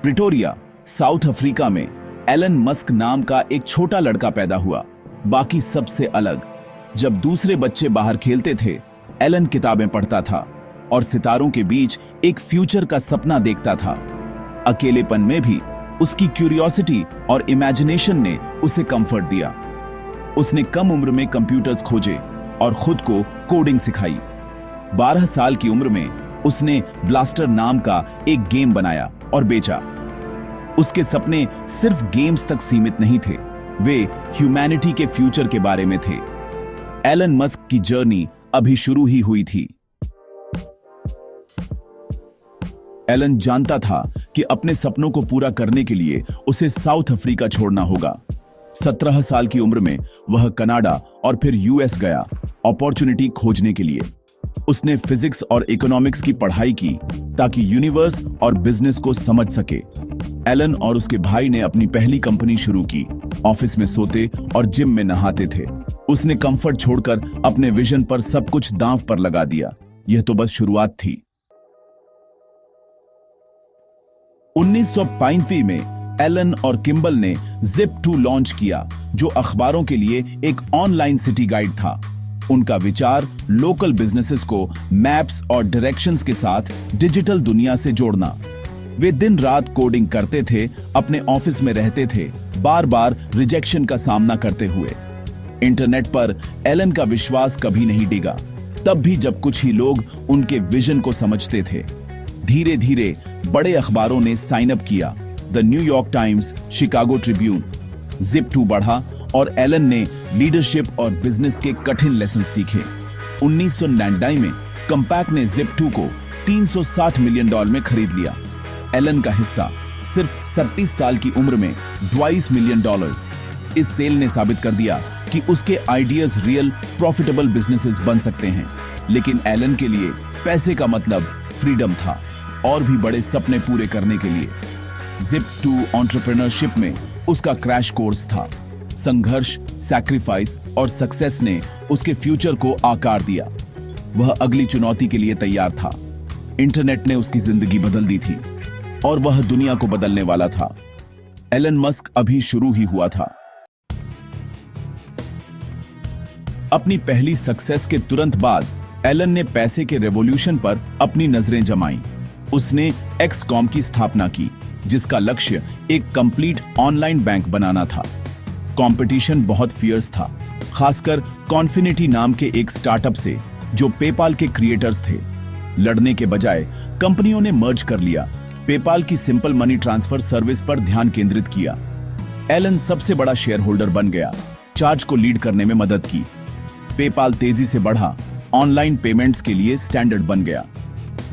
Pretoria, south Africa में Elon Musk नाम का एक छोटा लड़का पैदा हुआ, बाकी सबसे अलग। जब दूसरे बच्चे बाहर खेलते थे, एलन किताबें पढ़ता था और सितारों के बीच एक फ्यूचर का सपना देखता था। अकेलेपन में भी उसकी क्यूरियोसिटी और इमेजिनेशन ने उसे कंफर्ट दिया। उसने कम उम्र में कंप्यूटर्स खोजे और खुद को कोडिंग सिखाई। 12 साल की उम्र में उसने ब्लास्टर नाम का एक गेम बनाया और बेचा। उसके सपने सिर्फ गेम्स तक सीमित नहीं थे, वे ह्यूमैनिटी के फ्यूचर के बारे में थे। एलन मस्क की जर्नी अभी शुरू ही हुई थी। एलन जानता था कि अपने सपनों को पूरा करने के लिए उसे साउथ अफ्रीका छोड़ना होगा। 17 साल की उम्र में वह कनाडा और फिर यूएस गया अपॉर्चुनिटी खोजने के लिए। उसने फिजिक्स और इकोनॉमिक्स की पढ़ाई की ताकि यूनिवर्स और बिजनेस को समझ सके। एलन और उसके भाई ने अपनी पहली कंपनी शुरू की। ऑफिस में सोते और जिम में नहाते थे। उसने कंफर्ट छोड़कर अपने विजन पर सब कुछ दांव पर लगा दिया। यह तो बस शुरुआत थी। 1985 में एलन और किम्बल ने Zip2 लॉन्च किया, जो अखबारों के लिए एक ऑनलाइन सिटी गाइड था। उनका विचार लोकल बिजनेसेस को मैप्स और डायरेक्शंस के साथ डिजिटल दुनिया से जोड़ना। वे दिन रात कोडिंग करते थे, अपने ऑफिस में रहते थे, बार बार रिजेक्शन का सामना करते हुए। इंटरनेट पर एलन का विश्वास कभी नहीं डिगा, तब भी जब कुछ ही लोग उनके विजन को समझते थे। धीरे धीरे बड़े अखबारों ने साइन अप किया, the New York times, Chicago Tribune. Zip2 बढ़ा और एलन ने लीडरशिप और बिजनेस के कठिन लेसन सीखे। 1999 में कंपैक्ट ने Zip2 को $360 मिलियन में खरीद लिया। एलन का हिस्सा सिर्फ 37 साल की उम्र में $22 मिलियन। इस सेल ने साबित कर दिया कि उसके आइडियाज रियल प्रॉफिटेबल बिजनेसेस बन सकते हैं। लेकिन एलन के लिए पैसे का मतलब फ्रीडम था, और भी बड़े सपने पूरे करने के लिए। Zip2 एंटरप्रेन्योरशिप में उसका क्रैश कोर्स था। संघर्ष, सैक्रिफाइस और सक्सेस ने उसके फ्यूचर को आकार दिया। वह अगली चुनौती के लिए तैयार था। इंटरनेट ने उसकी जिंदगी बदल दी थी और वह दुनिया को बदलने वाला था। एलन मस्क अभी शुरू ही हुआ था। अपनी पहली सक्सेस के तुरंत बाद एलन ने पैसे के रेवोल्यूशन पर अपनी नजरें जमाईं। उसने एक्सकॉम की स्थापना की, जिसका लक्ष्य एक कंप्लीट ऑनलाइन बैंक बनाना था। कंपटीशन बहुत फियर्स था, खासकर कॉन्फिनिटी नाम के एक स्टार्टअप से, जो पेपाल के क्रिएटर्स थे। लड़ने के बजाय कंपनियों ने मर्ज कर लिया, पेपाल की सिंपल मनी ट्रांसफर सर्विस पर ध्यान केंद्रित किया। एलन सबसे बड़ा शेयर होल्डर बन गया, चार्ज को लीड करने में मदद की। पेपाल तेजी से बढ़ा, ऑनलाइन पेमेंट्स के लिए स्टैंडर्ड बन गया।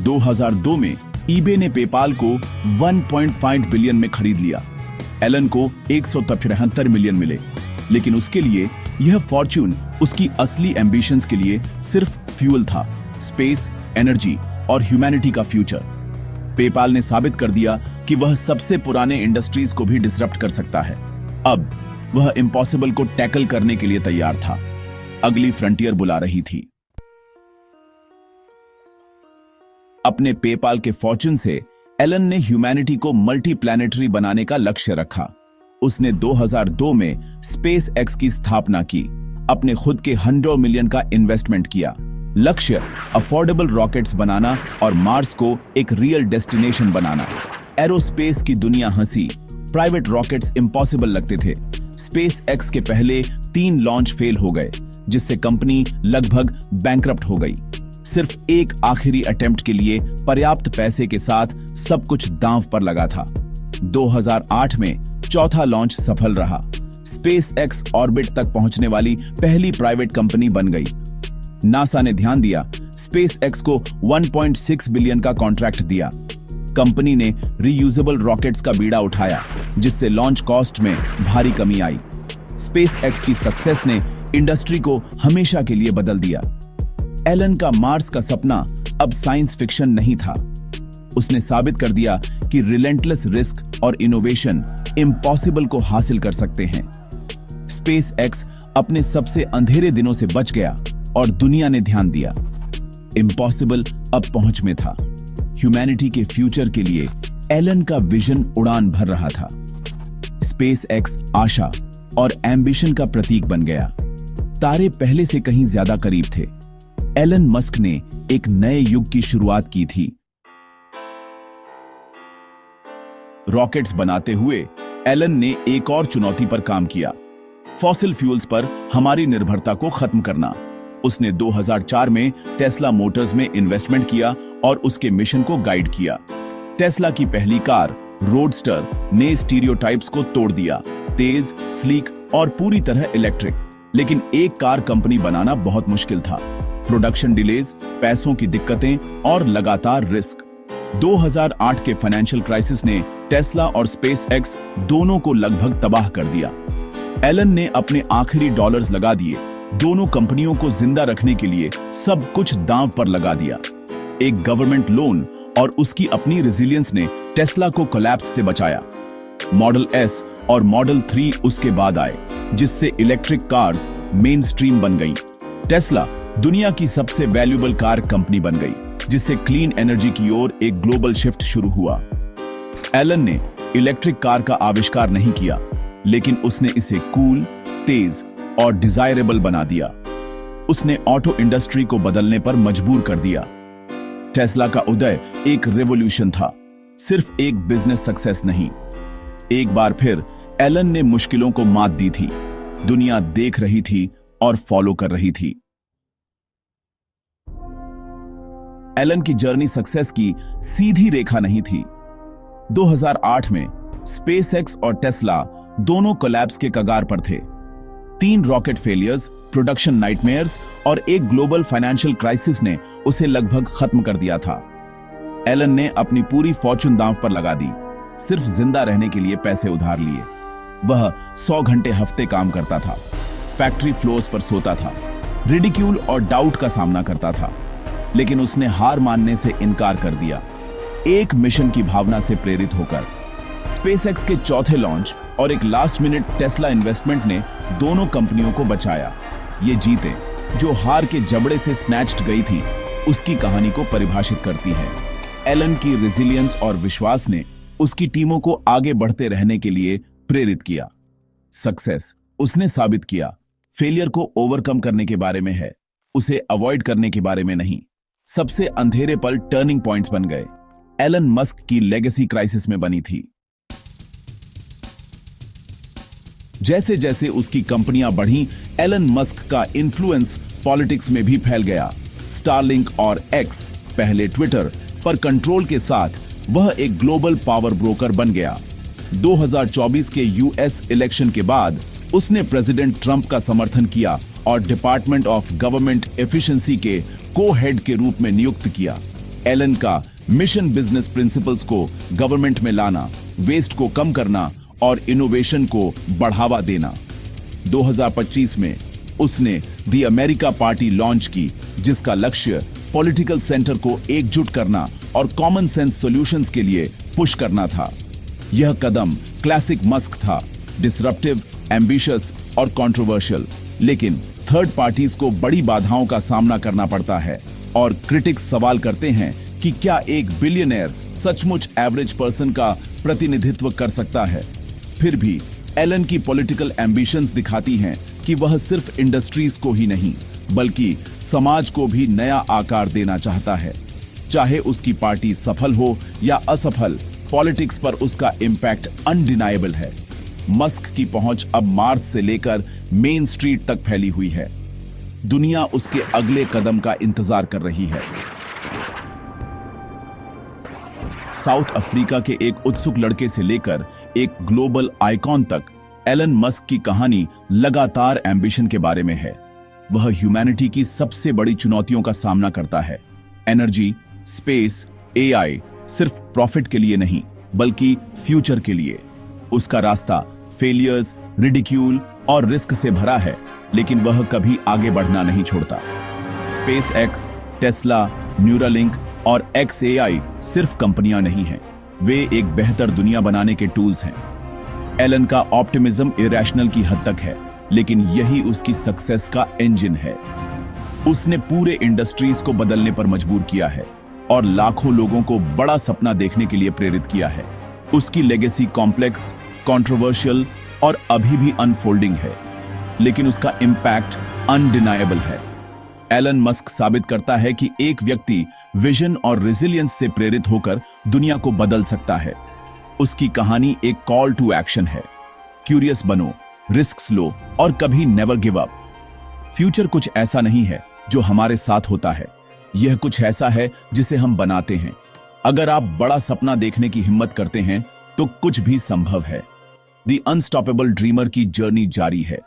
2002 में ईबे ने पेपाल को 1.5 बिलियन में खरीद लिया। एलन को 173 मिलियन मिले, लेकिन उसके लिए यह फॉर्च्यून उसकी असली एम्बिशंस के लिए सिर्फ फ्यूल था, स्पेस, एनर्जी और ह्यूमैनिटी का फ्यूचर। पेपाल ने साबित कर दिया कि वह सबसे पुराने इंडस्ट्रीज को भी डिसरप्ट कर सकता है। अब वह इम्पॉसिबल को टैकल करने के लिए तैयार था। अगली फ्रंटियर बुला रही थी। अपने पेपाल के फॉर्च्यून से एलन ने ह्यूमैनिटी को मल्टी प्लैनेटरी बनाने का लक्ष्य रखा। उसने 2002 में स्पेस एक्स की स्थापना की, अपने खुद के 100 मिलियन का इन्वेस्टमेंट किया। लक्ष्य अफोर्डेबल रॉकेट्स बनाना और मार्स को एक रियल डेस्टिनेशन बनाना। एरोस्पेस की दुनिया हंसी, प्राइवेट रॉकेट्स इम्पॉसिबल लगते थे। स्पेस एक्स के पहले 3 लॉन्च फेल हो गए, जिससे कंपनी लगभग बैंकरप्ट हो गई। सिर्फ एक आखिरी अटेम्प्ट के लिए पर्याप्त पैसे के साथ सब कुछ दांव पर लगा था। 2008 में चौथा लॉन्च सफल रहा। स्पेस एक्स ऑर्बिट तक पहुंचने वाली पहली प्राइवेट कंपनी बन गई। नासा ने ध्यान दिया, स्पेस एक्स को 1.6 बिलियन का कॉन्ट्रैक्ट दिया। कंपनी ने रीयूजेबल रॉकेट्स का बीड़ा उठाया, जिससे लॉन्च कॉस्ट में भारी कमी आई। स्पेस एक्स की सक्सेस ने इंडस्ट्री को हमेशा के लिए बदल दिया। एलन का मार्स का सपना अब साइंस फिक्शन नहीं था। उसने साबित कर दिया कि रिलेंटलेस रिस्क और इनोवेशन इम्पॉसिबल को हासिल कर सकते हैं। स्पेस एक्स अपने सबसे अंधेरे दिनों से बच गया और दुनिया ने ध्यान दिया। इम्पॉसिबल अब पहुंच में था। ह्यूमैनिटी के फ्यूचर के लिए एलन का विजन उड़ान भर रहा था। स्पेस एक्स आशा और एम्बिशन का प्रतीक बन गया। तारे पहले से कहीं ज्यादा करीब थे। एलन मस्क ने एक नए युग की शुरुआत की थी। रॉकेट्स बनाते हुए एलन ने एक और चुनौती पर काम किया, फॉसिल फ्यूल्स पर हमारी निर्भरता को खत्म करना। उसने 2004 में टेस्ला मोटर्स में इन्वेस्टमेंट किया और उसके मिशन को गाइड किया। टेस्ला की पहली कार रोडस्टर ने स्टीरियोटाइप्स को तोड़ दिया, तेज, स्लीक और पूरी तरह इलेक्ट्रिक। लेकिन एक कार कंपनी बनाना बहुत मुश्किल था। प्रोडक्शन डिलेज, पैसों की दिक्कतें और लगातार रिस्क। 2008 के फाइनेंशियल क्राइसिस ने टेस्ला और स्पेस एक्स दोनों को लगभग तबाह कर दिया। एलन ने अपने आखिरी डॉलर्स लगा दिए, दोनों कंपनियों को जिंदा रखने के लिए सब कुछ दांव पर लगा दिया। एक गवर्नमेंट लोन और उसकी अपनी रेजिलियंस ने टेस्ला को कोलैप्स से बचाया। मॉडल एस और मॉडल 3 उसके बाद आए, जिससे इलेक्ट्रिक कार्स मेन स्ट्रीम बन गईं। टेस्ला दुनिया की सबसे वैल्यूएबल कार कंपनी बन गई, जिससे क्लीन एनर्जी की ओर एक ग्लोबल शिफ्ट शुरू हुआ। एलन ने इलेक्ट्रिक कार का आविष्कार नहीं किया, लेकिन उसने इसे कूल, तेज और डिजायरेबल बना दिया। उसने ऑटो इंडस्ट्री को बदलने पर मजबूर कर दिया। टेस्ला का उदय एक रेवोल्यूशन था, सिर्फ एक बिजनेस सक्सेस नहीं। एक बार फिर एलन ने मुश्किलों को मात दी थी। दुनिया देख रही थी और फॉलो कर रही थी। एलन की जर्नी सक्सेस की सीधी रेखा नहीं थी। 2008 में स्पेसएक्स और टेस्ला दोनों कोलैप्स के कगार पर थे। 3 रॉकेट फेलियर्स, प्रोडक्शन नाइटमेयर्स और एक ग्लोबल फाइनेंशियल क्राइसिस ने उसे लगभग खत्म कर दिया था। एलन ने अपनी पूरी फॉर्चून दांव पर लगा दी, सिर्फ जिंदा रहने के लिए पैसे उधार लिए। वह 100 घंटे हफ्ते काम करता था, फैक्ट्री फ्लोर्स पर सोता था, रिडिक्यूल और डाउट का सामना करता था, लेकिन उसने हार मानने से इनकार कर दिया, एक मिशन की भावना से प्रेरित होकर। स्पेसएक्स के चौथे लॉन्च और एक लास्ट मिनट टेस्ला इन्वेस्टमेंट ने दोनों कंपनियों को बचाया। ये जीतें जो हार के जबड़े से स्नैच्ड गई थी, उसकी कहानी को परिभाषित करती है। एलन की रेजिलियंस और विश्वास ने उसकी टीमों को आगे बढ़ते रहने के लिए प्रेरित किया। सक्सेस, उसने साबित किया, फेलियर को ओवरकम करने के बारे में है, उसे अवॉइड करने के बारे में नहीं। सबसे अंधेरे पल टर्निंग पॉइंट्स बन गए। एलन मस्क की लेगेसी क्राइसिस में बनी थी। जैसे जैसे उसकी कंपनियां बढ़ीं, एलन मस्क का इन्फ्लुएंस पॉलिटिक्स में भी फैल गया। स्टारलिंक और एक्स, पहले ट्विटर, पर कंट्रोल के साथ वह एक ग्लोबल पावर ब्रोकर बन गया। 2024 के यूएस इलेक्शन के बाद उसने प्रेसिडेंट ट्रंप का समर्थन किया और डिपार्टमेंट ऑफ गवर्नमेंट एफिशिएंसी के को-हेड के रूप में नियुक्त किया। एलन का मिशन बिजनेस प्रिंसिपल्स को गवर्नमेंट में लाना, वेस्ट को कम करना और इनोवेशन को बढ़ावा देना। 2025 में उसने दी अमेरिका पार्टी लॉन्च की, जिसका लक्ष्य पॉलिटिकल सेंटर को एकजुट करना और कॉमन सेंस सॉल्यूशंस के लिए पुश करना था। यह कदम क्लासिक मस्क था, डिसरप्टिव, एम्बिशियस और कंट्रोवर्शियल, लेकिन थर्ड पार्टीज को बड़ी बाधाओं का सामना करना पड़ता है और क्रिटिक्स सवाल करते हैं कि क्या एक बिलियनर सचमुच एवरेज पर्सन का प्रतिनिधित्व कर सकता है। फिर भी एलन की पॉलिटिकल एम्बिशंस दिखाती हैं कि वह सिर्फ इंडस्ट्रीज को ही नहीं, बल्कि समाज को भी नया आकार देना चाहता है। चाहे उसकी पार्टी सफल हो या असफल, पॉलिटिक्स पर उसका इंपैक्ट अनडिनाएबल है। मस्क की पहुंच अब मार्स से लेकर मेन स्ट्रीट तक फैली हुई है। दुनिया उसके अगले कदम का इंतजार कर रही है। साउथ अफ्रीका के एक उत्सुक लड़के से लेकर एक ग्लोबल आइकॉन तक, एलन मस्क की कहानी लगातार एम्बिशन के बारे में है। वह ह्यूमैनिटी की सबसे बड़ी चुनौतियों का सामना करता है। एनर्जी, स्पेस, एआई, सिर्फ प्रॉफिट के लिए नहीं, बल्कि फ्यूचर के लिए। उसका रास्ता फेलियर्स, रिडिक्यूल और रिस्क से भरा है, लेकिन वह कभी आगे बढ़ना नहीं छोड़ता। स्पेसएक्स, टेस्ला, न्यूरालिंक और XAI सिर्फ कंपनियां नहीं हैं, वे एक बेहतर दुनिया बनाने के टूल्स हैं। एलन का ऑप्टिमिज्म इरेशनल की हद तक है, लेकिन यही उसकी सक्सेस का इंजन है। उसने पूरे इंडस्ट्रीज को बदलने पर मजबूर किया है। और लाखों लोगों को बड़ा सपना देखने के लिए प्रेरित किया है। उसकी लेगेसी कॉम्प्लेक्स, कंट्रोवर्शियल और अभी भी अनफोल्डिंग है, लेकिन उसका इंपैक्ट अनडिनायबल है। एलन मस्क साबित करता है कि एक व्यक्ति विजन और रेजिलियंस से प्रेरित होकर दुनिया को बदल सकता है। उसकी कहानी एक कॉल टू एक्शन है। क्यूरियस बनो, रिस्क लो और कभी नेवर गिव अप। फ्यूचर कुछ ऐसा नहीं है जो हमारे साथ होता है, यह कुछ ऐसा है जिसे हम बनाते हैं। अगर आप बड़ा सपना देखने की हिम्मत करते हैं तो कुछ भी संभव है। द अनस्टॉपेबल ड्रीमर की जर्नी जारी है।